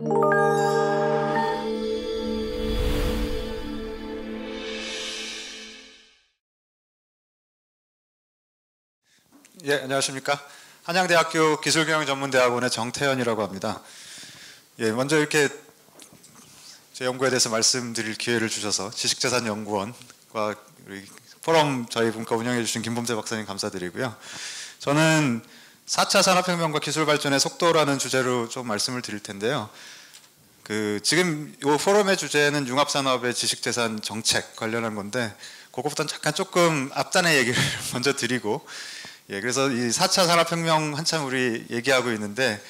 예, 안녕하십니까. 한양대학교 기술경영전문대학원의 정태현이라고 합니다. 예, 먼저 이렇게 제 연구에 대해서 말씀드릴 기회를 주셔서 지식재산연구원과 우리 포럼 저희 분과 운영해 주신 김범재 박사님 감사드리고요. 저는 4차 산업혁명과 기술발전의 속도라는 주제로 좀 말씀을 드릴 텐데요. 지금 이 포럼의 주제는 융합산업의 지식재산 정책 관련한 건데 그것보다는 잠깐 조금 앞단의 얘기를 먼저 드리고, 예, 그래서 이 4차 산업혁명 한참 우리 얘기하고 있는데,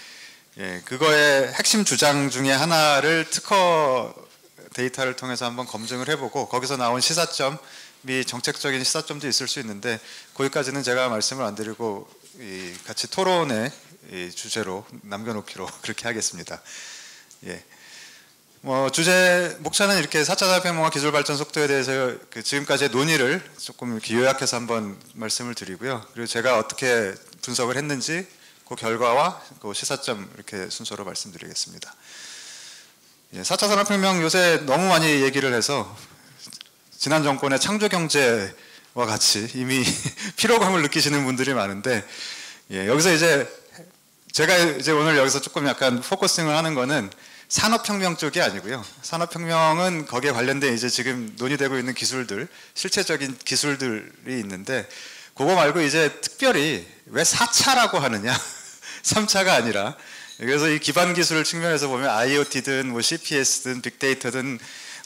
예, 그거의 핵심 주장 중에 하나를 특허 데이터를 통해서 한번 검증을 해보고 거기서 나온 시사점이 정책적인 시사점도 있을 수 있는데 거기까지는 제가 말씀을 안 드리고 같이 토론의 주제로 남겨놓기로 그렇게 하겠습니다. 예. 주제 목차는 이렇게 4차 산업혁명과 기술발전 속도에 대해서 지금까지의 논의를 조금 이렇게 요약해서 한번 말씀을 드리고요. 그리고 제가 어떻게 분석을 했는지 그 결과와 그 시사점 이렇게 순서로 말씀드리겠습니다. 예, 4차 산업혁명 요새 너무 많이 얘기를 해서 지난 정권의 창조경제와 같이 이미 피로감을 느끼시는 분들이 많은데, 예, 여기서 제가 오늘 여기서 조금 약간 포커싱을 하는 거는 산업혁명 쪽이 아니고요. 산업혁명은 거기에 관련된 지금 논의되고 있는 기술들, 실체적인 기술들이 있는데 그거 말고 특별히 왜 4차라고 하느냐, 3차가 아니라. 그래서 이 기반 기술 측면에서 보면 IoT든 CPS든 빅데이터든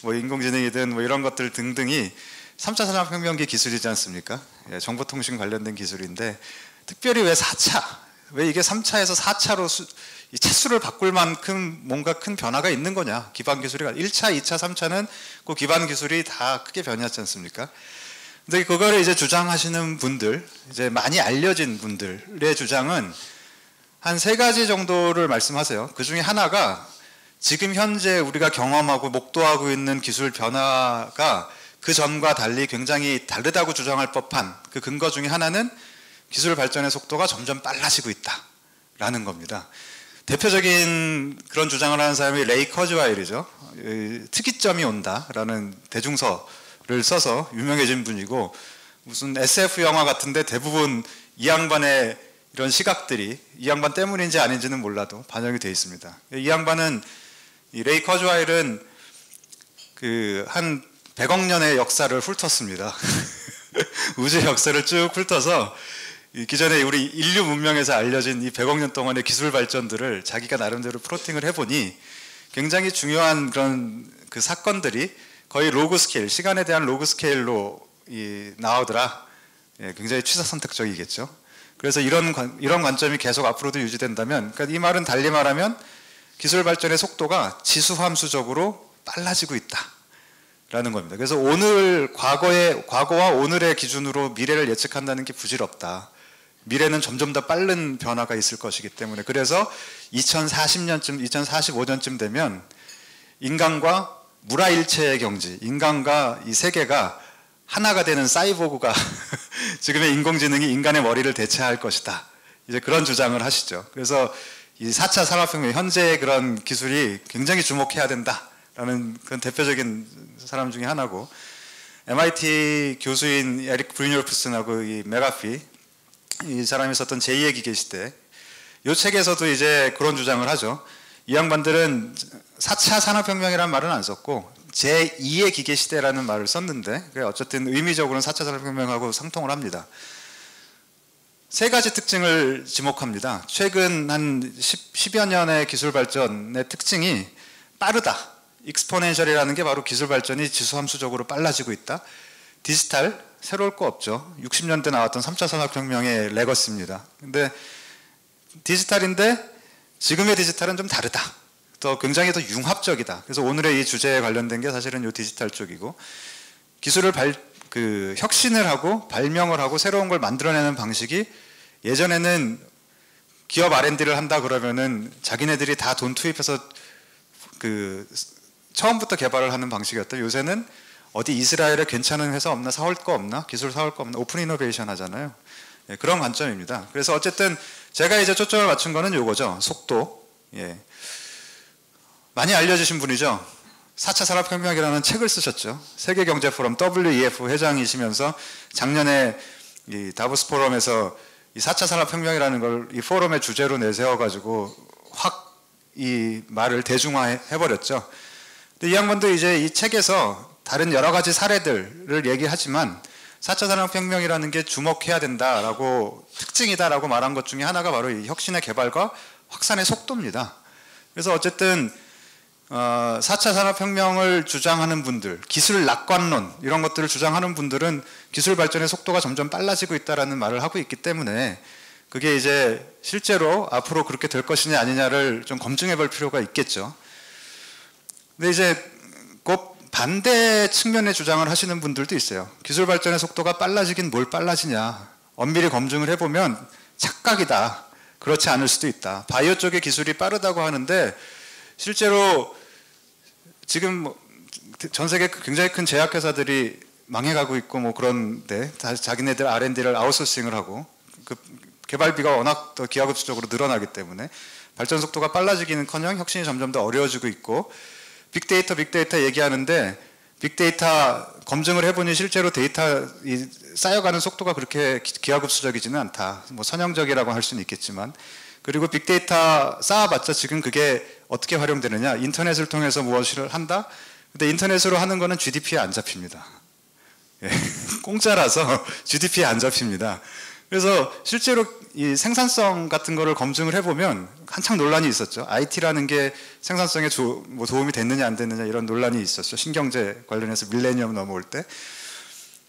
인공지능이든 이런 것들 등등이 3차 산업혁명기 기술이지 않습니까? 예, 정보통신 관련된 기술인데 특별히 왜 4차? 왜 이게 3차에서 4차로 이 차수를 바꿀 만큼 뭔가 큰 변화가 있는 거냐? 기반 기술이 1차, 2차, 3차는 그 기반 기술이 다 크게 변했지 않습니까? 근데 그거를 주장하시는 분들, 많이 알려진 분들의 주장은 한 3가지 정도를 말씀하세요. 그 중에 하나가 지금 현재 우리가 경험하고 목도하고 있는 기술 변화가 그 전과 달리 굉장히 다르다고 주장할 법한 그 근거 중에 하나는 기술 발전의 속도가 점점 빨라지고 있다라는 겁니다. 대표적인 그런 주장을 하는 사람이 레이 커즈와일이죠. 특이점이 온다라는 대중서를 써서 유명해진 분이고, 무슨 SF 영화 같은데 대부분 이 양반의 이런 시각들이 이 양반 때문인지 아닌지는 몰라도 반영이 되어 있습니다. 이 양반은, 이 레이 커즈와일은 한 100억 년의 역사를 훑었습니다. 우주의 역사를 쭉 훑어서 기존에 우리 인류 문명에서 알려진 이 100억 년 동안의 기술 발전들을 자기가 나름대로 플로팅을 해보니 굉장히 중요한 그런 사건들이 거의 로그 스케일, 시간에 대한 로그 스케일로 나오더라. 예, 굉장히 취사선택적이겠죠. 그래서 이런 관점이 계속 앞으로도 유지된다면, 그러니까 이 말은 달리 말하면 기술 발전의 속도가 지수함수적으로 빨라지고 있다라는 겁니다. 그래서 과거와 오늘의 기준으로 미래를 예측한다는 게 부질없다. 미래는 점점 더 빠른 변화가 있을 것이기 때문에, 그래서 2040년쯤, 2045년쯤 되면 인간과 무라일체의 경지, 인간과 이 세계가 하나가 되는 사이보그가 지금의 인공지능이 인간의 머리를 대체할 것이다. 그런 주장을 하시죠. 그래서 이 4차 산업혁명, 현재의 그런 기술이 굉장히 주목해야 된다라는 그런 대표적인 사람 중에 하나고, MIT 교수인 에릭 브리뉴르프슨하고 이 메가피, 이 사람이 썼던 제2의 기계시대, 이 책에서도 그런 주장을 하죠. 이 양반들은 4차 산업혁명이라는 말은 안 썼고 제2의 기계시대라는 말을 썼는데, 어쨌든 의미적으로는 4차 산업혁명하고 상통을 합니다. 3가지 특징을 지목합니다. 최근 한 10여 년의 기술 발전의 특징이 빠르다. 익스포넨셜이라는 게 바로 기술 발전이 지수함수적으로 빨라지고 있다. 디지털, 새로울 거 없죠. 60년대 나왔던 3차 산업혁명의 레거시입니다. 근데 디지털인데 지금의 디지털은 좀 다르다. 굉장히 더 융합적이다. 그래서 오늘의 이 주제에 관련된 게 사실은 이 디지털 쪽이고, 기술을 혁신을 하고 발명을 하고 새로운 걸 만들어내는 방식이, 예전에는 기업 R&D를 한다 그러면은 자기네들이 다 돈 투입해서 처음부터 개발을 하는 방식이었다. 요새는 어디 이스라엘에 괜찮은 회사 없나, 사올 거 없나, 기술 사올 거 없나, 오픈 이노베이션 하잖아요. 예, 그런 관점입니다. 그래서 어쨌든 제가 초점을 맞춘 거는 요거죠. 속도. 예. 많이 알려주신 분이죠. 4차 산업혁명이라는 책을 쓰셨죠. 세계경제포럼 WEF 회장이시면서 작년에 이 다보스 포럼에서 이 4차 산업혁명이라는 걸 이 포럼의 주제로 내세워가지고 확 이 말을 대중화해버렸죠. 근데 이 양반도 이제 이 책에서 다른 여러 가지 사례들을 얘기하지만 4차 산업혁명이라는 게 주목해야 된다라고 특징이다라고 말한 것 중에 하나가 바로 이 혁신의 개발과 확산의 속도입니다. 그래서 어쨌든 4차 산업혁명을 주장하는 분들, 기술 낙관론 이런 것들을 주장하는 분들은 기술 발전의 속도가 점점 빨라지고 있다라는 말을 하고 있기 때문에 그게 이제 실제로 앞으로 그렇게 될 것이냐 아니냐를 좀 검증해 볼 필요가 있겠죠. 근데 이제 꼭 반대 측면의 주장을 하시는 분들도 있어요. 기술 발전의 속도가 빨라지긴 뭘 빨라지냐. 엄밀히 검증을 해보면 착각이다. 그렇지 않을 수도 있다. 바이오 쪽의 기술이 빠르다고 하는데 실제로 지금 전 세계 굉장히 큰 제약회사들이 망해가고 있고 뭐 그런데 자기네들 R&D를 아웃소싱을 하고 그 개발비가 워낙 더 기하급수적으로 늘어나기 때문에 발전 속도가 빨라지기는커녕 혁신이 점점 더 어려워지고 있고 빅데이터 얘기하는데 빅데이터 검증을 해보니 실제로 데이터 쌓여가는 속도가 그렇게 기하급수적이지는 않다. 뭐 선형적이라고 할 수는 있겠지만 그리고 빅데이터 쌓아봤자 지금 그게 어떻게 활용되느냐. 인터넷을 통해서 무엇을 한다? 근데 인터넷으로 하는 거는 GDP에 안 잡힙니다. 예, 공짜라서 GDP에 안 잡힙니다. 그래서 실제로 이 생산성 같은 거를 검증을 해보면 한창 논란이 있었죠. IT라는 게 생산성에 뭐 도움이 됐느냐 안 됐느냐 이런 논란이 있었죠. 신경제 관련해서 밀레니엄 넘어올 때.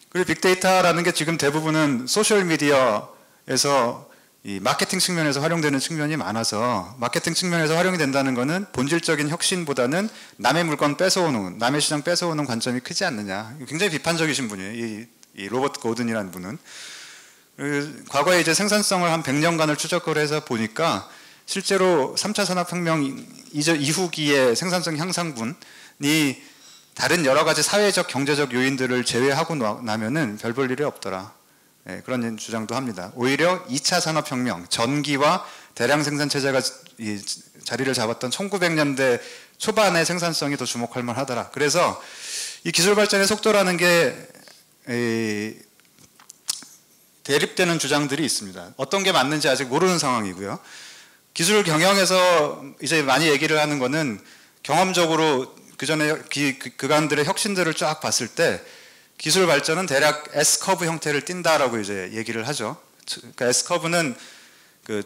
그리고 빅데이터라는 게 지금 대부분은 소셜미디어에서 이 마케팅 측면에서 활용되는 측면이 많아서 마케팅 측면에서 활용이 된다는 것은 본질적인 혁신보다는 남의 물건 뺏어오는, 남의 시장 뺏어오는 관점이 크지 않느냐. 굉장히 비판적이신 분이에요. 이 로버트 고든이라는 분은. 과거에 이제 생산성을 한 100년간을 추적을 해서 보니까 실제로 3차 산업혁명 이후기의 생산성 향상분이 다른 여러 가지 사회적 경제적 요인들을 제외하고 나면은 별 볼 일이 없더라. 네, 그런 주장도 합니다. 오히려 2차 산업혁명, 전기와 대량 생산 체제가 이 자리를 잡았던 1900년대 초반의 생산성이 더 주목할 만하더라. 그래서 이 기술 발전의 속도라는 게 대립되는 주장들이 있습니다. 어떤 게 맞는지 아직 모르는 상황이고요. 기술 경영에서 이제 많이 얘기를 하는 거는 경험적으로 그전에 그간들의 혁신들을 쫙 봤을 때 기술 발전은 대략 S커브 형태를 띈다라고 이제 얘기를 하죠. 그러니까 S커브는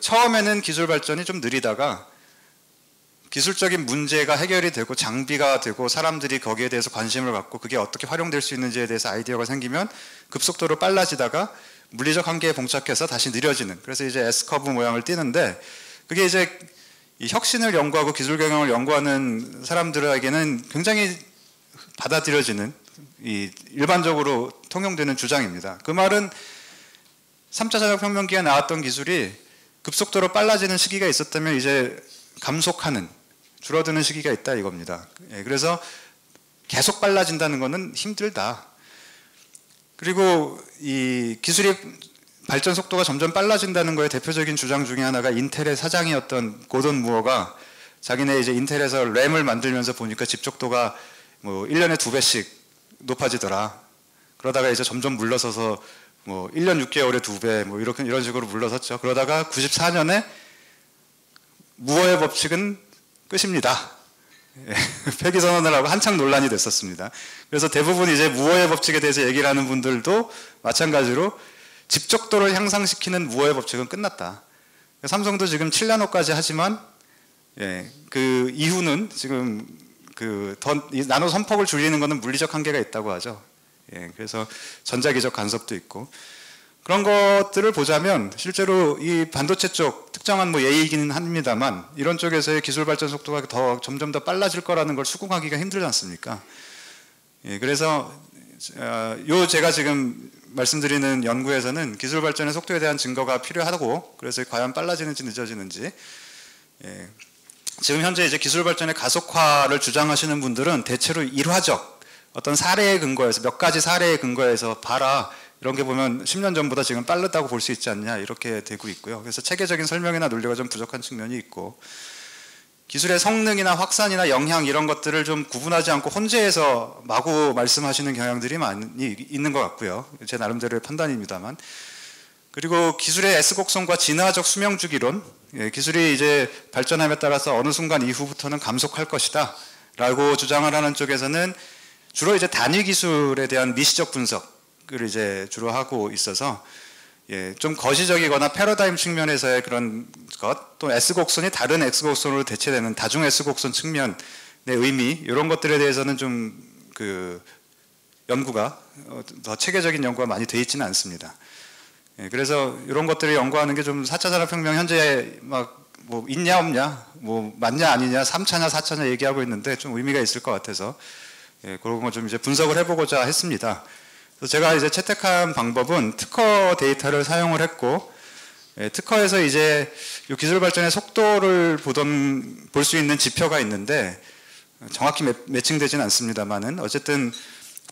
처음에는 기술 발전이 좀 느리다가 기술적인 문제가 해결이 되고 장비가 되고 사람들이 거기에 대해서 관심을 갖고 그게 어떻게 활용될 수 있는지에 대해서 아이디어가 생기면 급속도로 빨라지다가 물리적 한계에 봉착해서 다시 느려지는, 그래서 이제 S커브 모양을 띠는데 그게 이제 이 혁신을 연구하고 기술 경영을 연구하는 사람들에게는 굉장히 받아들여지는 이 일반적으로 통용되는 주장입니다. 그 말은 3차 산업혁명기에 나왔던 기술이 급속도로 빨라지는 시기가 있었다면 이제 감속하는, 줄어드는 시기가 있다 이겁니다. 그래서 계속 빨라진다는 것은 힘들다. 그리고 이 기술이 발전 속도가 점점 빨라진다는 거에 대표적인 주장 중에 하나가 인텔의 사장이었던 고던 무어가 자기네 이제 인텔에서 램을 만들면서 보니까 집적도가 뭐 1년에 2배씩 높아지더라. 그러다가 이제 점점 물러서서 뭐 1년 6개월에 2배 뭐 이런 식으로 물러섰죠. 그러다가 94년에 무어의 법칙은 끝입니다. 폐기 선언을 하고 한창 논란이 됐었습니다. 그래서 대부분 이제 무어의 법칙에 대해서 얘기를 하는 분들도 마찬가지로 집적도를 향상시키는 무어의 법칙은 끝났다. 삼성도 지금 7나노까지 하지만 그 이후는 지금 이 나노 선폭을 줄이는 것은 물리적 한계가 있다고 하죠. 그래서 전자기적 간섭도 있고 그런 것들을 보자면 실제로 이 반도체 쪽 특정한 뭐 예이기는 합니다만 이런 쪽에서의 기술 발전 속도가 점점 더 빨라질 거라는 걸 수긍하기가 힘들지 않습니까? 그래서 제가 지금 말씀드리는 연구에서는 기술 발전의 속도에 대한 증거가 필요하다고, 그래서 과연 빨라지는지 늦어지는지, 지금 현재 이제 기술 발전의 가속화를 주장하시는 분들은 대체로 일화적 어떤 사례에 근거해서 몇 가지 사례에 근거해서 봐라, 이런 게 보면 10년 전보다 지금 빠르다고 볼 수 있지 않냐 이렇게 되고 있고요. 그래서 체계적인 설명이나 논리가 좀 부족한 측면이 있고, 기술의 성능이나 확산이나 영향 이런 것들을 좀 구분하지 않고 혼재해서 마구 말씀하시는 경향들이 많이 있는 것 같고요. 제 나름대로의 판단입니다만. 그리고 기술의 S곡선과 진화적 수명주기론, 기술이 이제 발전함에 따라서 어느 순간 이후부터는 감속할 것이다 라고 주장을 하는 쪽에서는 주로 이제 단위 기술에 대한 미시적 분석을 이제 주로 하고 있어서 좀 거시적이거나 패러다임 측면에서의 그런 것, 또 S곡선이 다른 X곡선으로 대체되는 다중 S곡선 측면의 의미, 이런 것들에 대해서는 좀 그 연구가 더 체계적인 연구가 많이 돼 있지는 않습니다. 그래서 이런 것들을 연구하는 게 좀 4차 산업혁명 현재 막 뭐 있냐 없냐, 뭐 맞냐 아니냐, 3차냐 4차냐 얘기하고 있는데 좀 의미가 있을 것 같아서 그런 거 좀 이제 분석을 해보고자 했습니다. 그래서 제가 이제 채택한 방법은 특허 데이터를 사용을 했고, 특허에서 이제 이 기술 발전의 속도를 볼 수 있는 지표가 있는데 정확히 매칭되지는 않습니다만은 어쨌든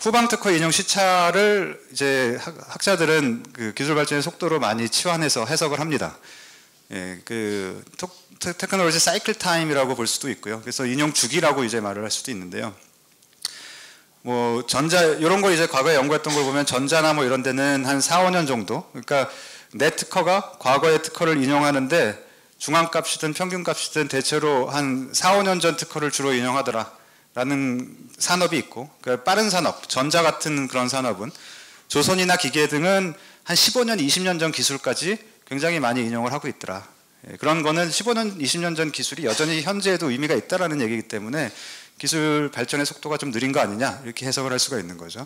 후방 특허 인용 시차를 이제 학자들은 그 기술 발전의 속도로 많이 치환해서 해석을 합니다. 그 테크놀로지 사이클 타임이라고 볼 수도 있고요. 그래서 인용 주기라고 이제 말을 할 수도 있는데요. 뭐 전자 이런 거 이제 과거에 연구했던 걸 보면 전자나 뭐 이런 데는 한 4, 5년 정도. 그러니까 내 특허가 과거의 특허를 인용하는데 중앙값이든 평균값이든 대체로 한 4, 5년 전 특허를 주로 인용하더라라는 산업이 있고, 그러니까 빠른 산업, 전자 같은 그런 산업은 조선이나 기계 등은 한 15년, 20년 전 기술까지 굉장히 많이 인용을 하고 있더라. 그런 거는 15년, 20년 전 기술이 여전히 현재에도 의미가 있다라는 얘기이기 때문에 기술 발전의 속도가 좀 느린 거 아니냐 이렇게 해석을 할 수가 있는 거죠.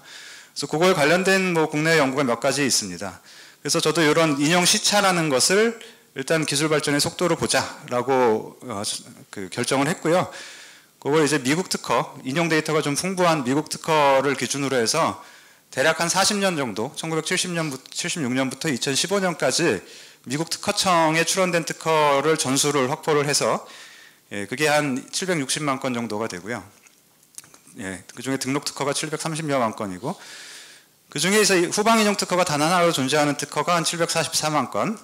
그래서 그거에 관련된 뭐 국내 연구가 몇 가지 있습니다. 그래서 저도 이런 인용 시차라는 것을 일단 기술 발전의 속도로 보자라고 결정을 했고요. 그걸 이제 미국 특허, 인용 데이터가 좀 풍부한 미국 특허를 기준으로 해서 대략 한 40년 정도, 1976년부터 2015년까지 미국 특허청에 출원된 특허를 전수를 확보를 해서 그게 한 760만 건 정도가 되고요. 그 중에 등록 특허가 730여만 건이고, 그 중에서 후방 인용 특허가 단 하나로 존재하는 특허가 한 744만 건.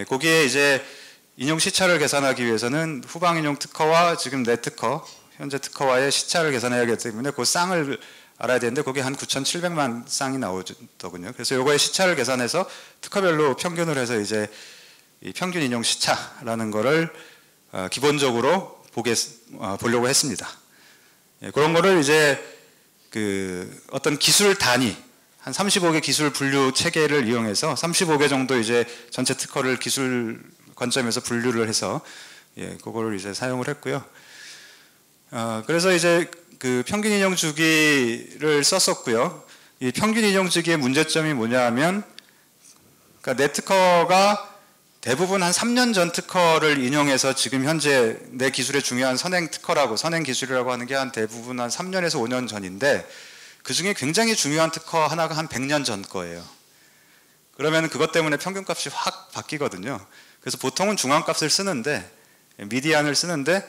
거기에 이제 인용 시차를 계산하기 위해서는 후방 인용 특허와 지금 내 특허, 현재 특허와의 시차를 계산해야 하기 때문에 그 쌍을 알아야 되는데 거기 한 9,700만 쌍이 나오더군요. 그래서 요거의 시차를 계산해서 특허별로 평균을 해서 이제 이 평균 인용 시차라는 거를 기본적으로 보려고 했습니다. 그런 거를 이제 그 어떤 기술 단위, 한 35개 기술 분류 체계를 이용해서 35개 정도 이제 전체 특허를 기술 관점에서 분류를 해서 그거를 이제 사용을 했고요. 그래서 이제 그 평균 인용 주기를 썼었고요. 이 평균 인용 주기의 문제점이 뭐냐 하면, 그러니까 내 특허가 대부분 한 3년 전 특허를 인용해서 지금 현재 내 기술의 중요한 선행 특허라고, 선행 기술이라고 하는 게 한 대부분 한 3년에서 5년 전인데 그 중에 굉장히 중요한 특허 하나가 한 100년 전 거예요. 그러면 그것 때문에 평균값이 확 바뀌거든요. 그래서 보통은 중앙값을 쓰는데, 미디안을 쓰는데,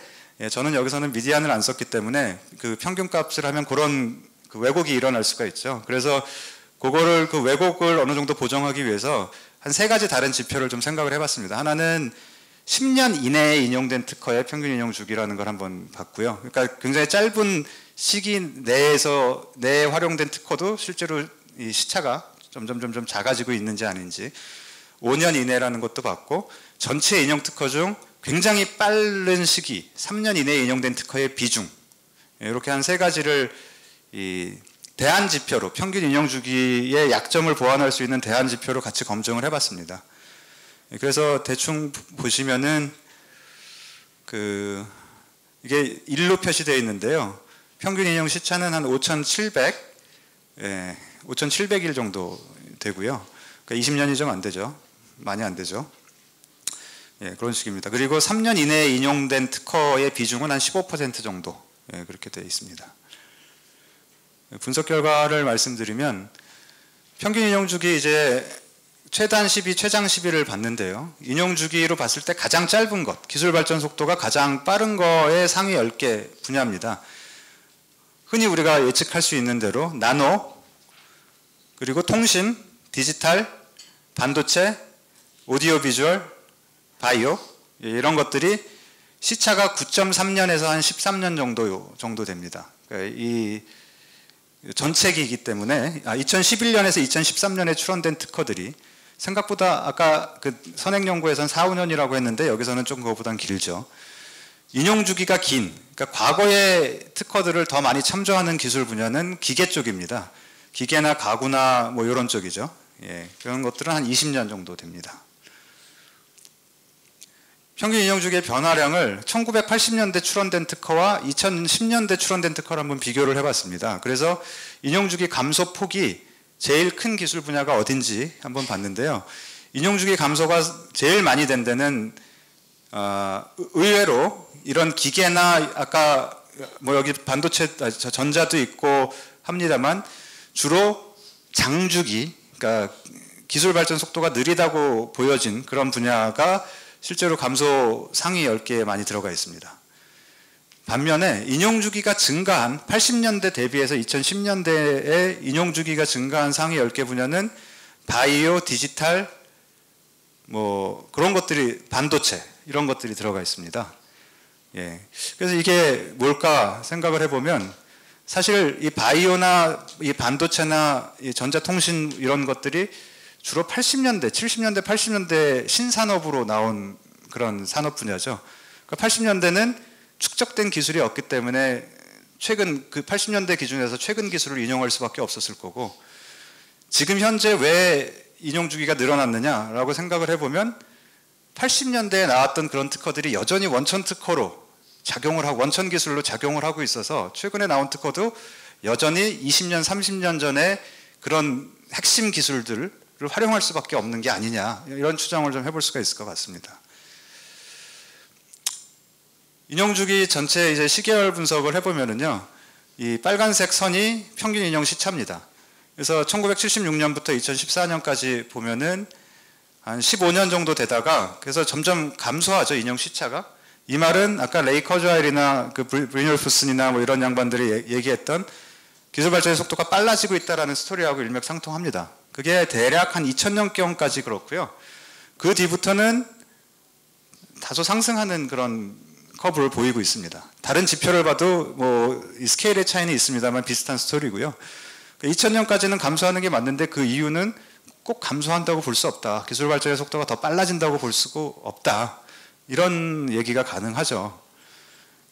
저는 여기서는 미디안을 안 썼기 때문에 그 평균값을 하면 그런 그 왜곡이 일어날 수가 있죠. 그래서 그거를 그 왜곡을 어느 정도 보정하기 위해서 한 3가지 다른 지표를 좀 생각을 해봤습니다. 하나는 10년 이내에 인용된 특허의 평균 인용 주기라는 걸 한번 봤고요. 그러니까 굉장히 짧은 시기 내에 활용된 특허도 실제로 이 시차가 점점 작아지고 있는지 아닌지, 5년 이내라는 것도 봤고, 전체 인용 특허 중 굉장히 빠른 시기, 3년 이내에 인용된 특허의 비중, 이렇게 한 3가지를 이 대안 지표로, 평균 인용 주기의 약점을 보완할 수 있는 대안 지표로 같이 검증을 해봤습니다. 그래서 대충 보시면은 이게 일로 표시되어 있는데요. 평균 인용 시차는 한 5,700일 정도 되고요. 그러니까 20년이 좀 안 되죠. 많이 안 되죠. 그런 식입니다. 그리고 3년 이내에 인용된 특허의 비중은 한 15% 정도 그렇게 되어 있습니다. 분석 결과를 말씀드리면, 평균 인용 주기 이제 최단 시비, 최장 시비를 봤는데요. 인용 주기로 봤을 때 가장 짧은 것, 기술 발전 속도가 가장 빠른 거의 상위 10개 분야입니다. 흔히 우리가 예측할 수 있는 대로 나노, 그리고 통신, 디지털, 반도체, 오디오 비주얼, 바이오, 이런 것들이 시차가 9.3년에서 한 13년 정도 됩니다. 그러니까 이 전체기이기 때문에 2011년에서 2013년에 출원된 특허들이 생각보다 아까 그 선행연구에서는 4, 5년이라고 했는데 여기서는 좀 그거보단 길죠. 인용주기가 긴, 그러니까 과거의 특허들을 더 많이 참조하는 기술 분야는 기계 쪽입니다. 기계나 가구나 뭐 이런 쪽이죠. 예, 그런 것들은 한 20년 정도 됩니다. 평균 인용주기의 변화량을 1980년대 출원된 특허와 2010년대 출원된 특허를 한번 비교를 해봤습니다. 그래서 인용주기 감소 폭이 제일 큰 기술 분야가 어딘지 한번 봤는데요. 인용주기 감소가 제일 많이 된 데는 의외로 이런 기계나 아까 뭐 여기 반도체 전자도 있고 합니다만 주로 장주기, 그러니까 기술 발전 속도가 느리다고 보여진 그런 분야가 실제로 감소 상위 10개에 많이 들어가 있습니다. 반면에 인용주기가 증가한 80년대 대비해서 2010년대에 인용주기가 증가한 상위 10개 분야는 바이오, 디지털, 뭐 그런 것들이 반도체 이런 것들이 들어가 있습니다. 예. 그래서 이게 뭘까 생각을 해보면 사실 이 바이오나 이 반도체나 이 전자통신 이런 것들이 주로 80년대, 70년대, 80년대 신산업으로 나온 그런 산업 분야죠. 그러니까 80년대는 축적된 기술이 없기 때문에 최근 그 80년대 기준에서 최근 기술을 인용할 수밖에 없었을 거고 지금 현재 왜 인용주기가 늘어났느냐라고 생각을 해보면 80년대에 나왔던 그런 특허들이 여전히 원천 특허로 작용을 하고 원천 기술로 작용을 하고 있어서 최근에 나온 특허도 여전히 20년, 30년 전에 그런 핵심 기술들을 활용할 수밖에 없는 게 아니냐 이런 추정을 좀 해볼 수가 있을 것 같습니다. 인용주기 전체 이제 시계열 분석을 해보면은요, 이 빨간색 선이 평균 인용 시차입니다. 그래서 1976년부터 2014년까지 보면은 한 15년 정도 되다가 그래서 점점 감소하죠, 인용 시차가. 이 말은 아까 레이 커즈와일이나 그 브리놀프슨이나 뭐 이런 양반들이 얘기했던 기술 발전의 속도가 빨라지고 있다라는 스토리하고 일맥상통합니다. 그게 대략 한 2000년경까지 그렇고요. 그 뒤부터는 다소 상승하는 그런 커브를 보이고 있습니다. 다른 지표를 봐도 뭐 스케일의 차이는 있습니다만 비슷한 스토리고요. 2000년까지는 감소하는 게 맞는데 그 이유는 꼭 감소한다고 볼 수 없다. 기술 발전의 속도가 더 빨라진다고 볼 수가 없다. 이런 얘기가 가능하죠.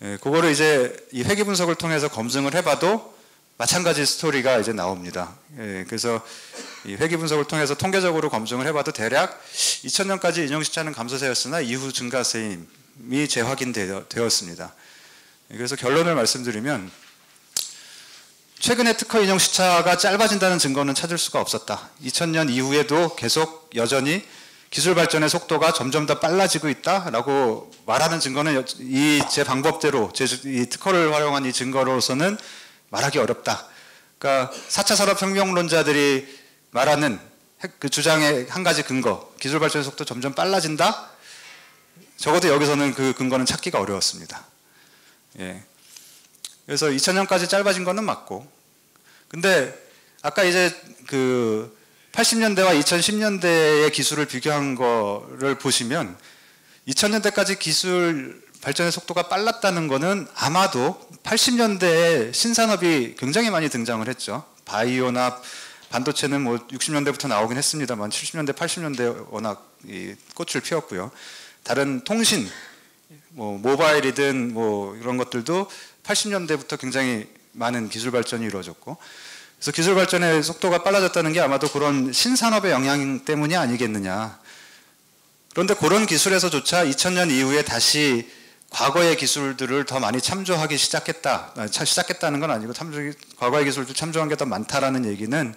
예, 그거를 이제 이 회귀 분석을 통해서 검증을 해봐도 마찬가지 스토리가 이제 나옵니다. 예, 그래서 이 회귀 분석을 통해서 통계적으로 검증을 해봐도 대략 2000년까지 인용시차는 감소세였으나 이후 증가세임이 재확인되었습니다. 예, 그래서 결론을 말씀드리면 최근에 특허 인용 시차가 짧아진다는 증거는 찾을 수가 없었다. 2000년 이후에도 계속 여전히 기술 발전의 속도가 점점 더 빨라지고 있다라고 말하는 증거는 제 방법대로 이 특허를 활용한 이 증거로서는 말하기 어렵다. 그러니까 4차 산업혁명론자들이 말하는 그 주장의 한 가지 근거, 기술 발전의 속도 점점 빨라진다? 적어도 여기서는 그 근거는 찾기가 어려웠습니다. 예. 그래서 2000년까지 짧아진 거는 맞고, 근데 아까 이제 그 80년대와 2010년대의 기술을 비교한 거를 보시면 2000년대까지 기술 발전의 속도가 빨랐다는 거는 아마도 80년대에 신산업이 굉장히 많이 등장을 했죠. 바이오나 반도체는 뭐 60년대부터 나오긴 했습니다만 70년대, 80년대 워낙 꽃을 피웠고요. 다른 통신, 뭐 모바일이든 뭐 이런 것들도 80년대부터 굉장히 많은 기술 발전이 이루어졌고, 그래서 기술 발전의 속도가 빨라졌다는 게 아마도 그런 신산업의 영향 때문이 아니겠느냐. 그런데 그런 기술에서조차 2000년 이후에 다시 과거의 기술들을 더 많이 참조하기 시작했다는 건 아니고 과거의 기술도 참조한 게 더 많다라는 얘기는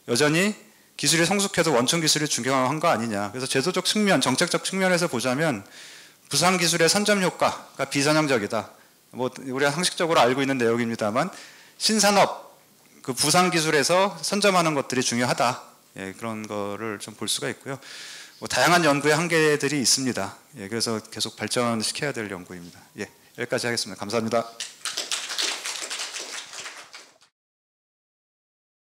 여전히 기술이 성숙해도 원천 기술이 중요한 거 아니냐. 그래서 제도적 측면, 정책적 측면에서 보자면 부산 기술의 선점 효과가 비선형적이다. 뭐 우리가 상식적으로 알고 있는 내용입니다만 신산업 그 부산 기술에서 선점하는 것들이 중요하다. 예, 그런 거를 좀 볼 수가 있고요. 뭐 다양한 연구의 한계들이 있습니다. 예, 그래서 계속 발전시켜야 될 연구입니다. 예, 여기까지 하겠습니다. 감사합니다.